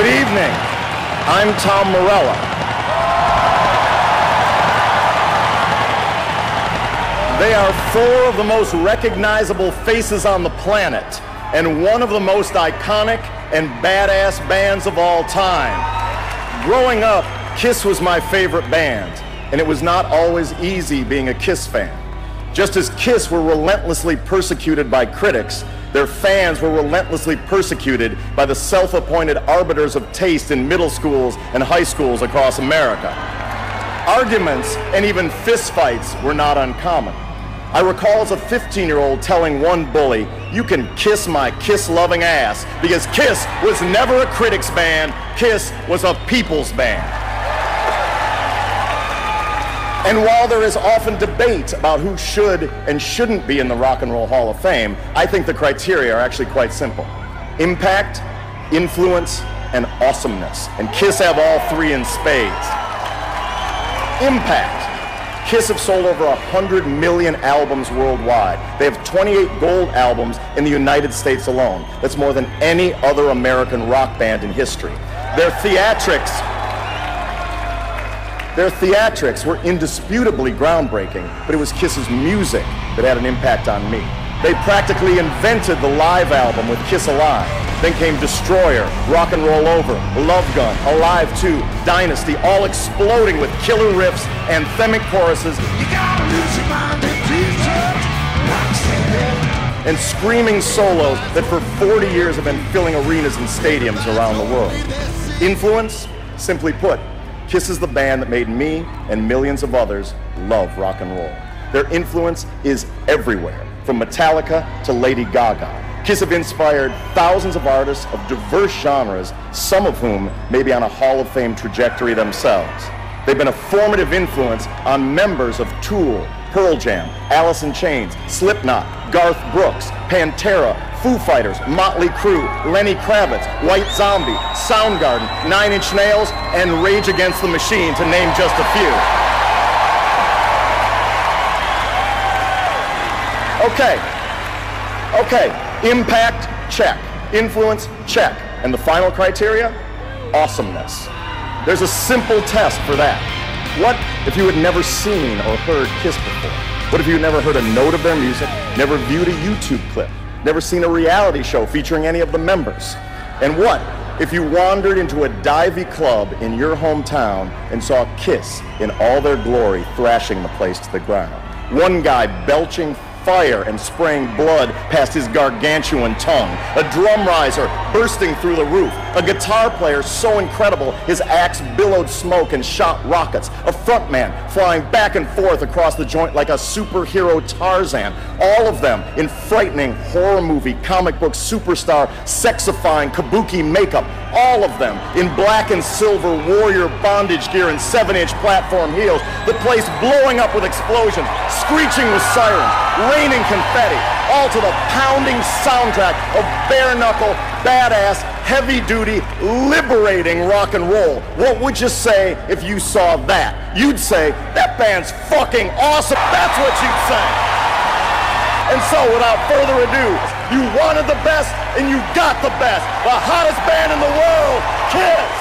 Good evening. I'm Tom Morello. They are four of the most recognizable faces on the planet and one of the most iconic and badass bands of all time. Growing up, Kiss was my favorite band, and it was not always easy being a Kiss fan. Just as Kiss were relentlessly persecuted by critics, their fans were relentlessly persecuted by the self-appointed arbiters of taste in middle schools and high schools across America. Arguments and even fistfights were not uncommon. I recall as a 15-year-old telling one bully, "You can kiss my Kiss-loving ass," because Kiss was never a critics band, Kiss was a people's band. And while there is often debate about who should and shouldn't be in the Rock and Roll Hall of Fame, I think the criteria are actually quite simple. Impact, influence, and awesomeness. And Kiss have all three in spades. Impact. Kiss have sold over 100 million albums worldwide. They have 28 gold albums in the United States alone. That's more than any other American rock band in history. Their theatrics were indisputably groundbreaking, but it was Kiss's music that had an impact on me. They practically invented the live album with Kiss Alive. Then came Destroyer, Rock and Roll Over, Love Gun, Alive 2, Dynasty, all exploding with killer riffs, anthemic choruses, and screaming solos that for 40 years have been filling arenas and stadiums around the world. Influence? Simply put, Kiss is the band that made me and millions of others love rock and roll. Their influence is everywhere, from Metallica to Lady Gaga. Kiss have inspired thousands of artists of diverse genres, some of whom may be on a Hall of Fame trajectory themselves. They've been a formative influence on members of Tool, Pearl Jam, Alice in Chains, Slipknot, Garth Brooks, Pantera, Foo Fighters, Motley Crue, Lenny Kravitz, White Zombie, Soundgarden, Nine Inch Nails, and Rage Against the Machine, to name just a few. Okay, impact, check. Influence, check. And the final criteria? Awesomeness. There's a simple test for that. What if you had never seen or heard Kiss before? What if you had never heard a note of their music, never viewed a YouTube clip, never seen a reality show featuring any of the members? And what if you wandered into a divey club in your hometown and saw Kiss in all their glory thrashing the place to the ground? One guy belching fire and spraying blood past his gargantuan tongue, a drum riser bursting through the roof, a guitar player so incredible his axe billowed smoke and shot rockets, a frontman flying back and forth across the joint like a superhero Tarzan, all of them in frightening horror movie, comic book superstar, sexifying kabuki makeup, all of them in black and silver warrior bondage gear and 7-inch platform heels, the place blowing up with explosions, screeching with sirens, raining confetti, all to the pounding soundtrack of bare-knuckle, badass, heavy-duty, liberating rock and roll. What would you say if you saw that? You'd say, that band's fucking awesome. That's what you'd say. And so, without further ado, you wanted the best and you got the best. The hottest band in the world, Kiss.